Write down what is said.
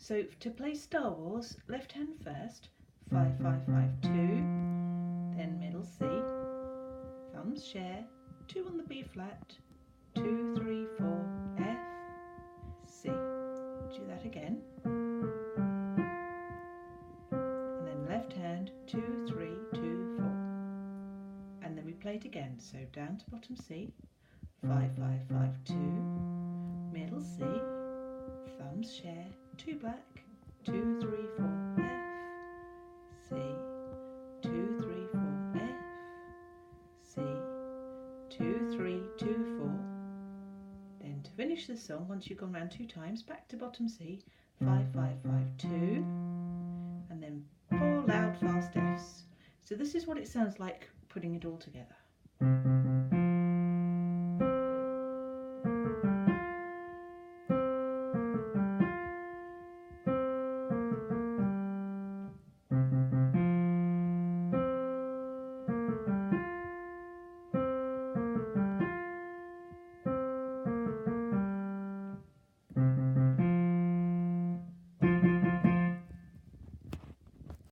So to play Star Wars, left hand first, 5, 5, 5, 2, then middle C, thumbs share, 2 on the B flat, 2, 3, 4, F, C. Do that again. And then left hand, 2, 3, 2, 4. And then we play it again. So down to bottom C, 5, 5, 5, 2, middle C, thumbs share, 2 black, 2, 3, 4, F, C, 2, 3, 4, F, C, 2, 3, 2, 4. Then to finish the song, once you've gone round 2 times, back to bottom C, 5, 5, 5, 2, and then 4 loud fast Fs. So this is what it sounds like putting it all together.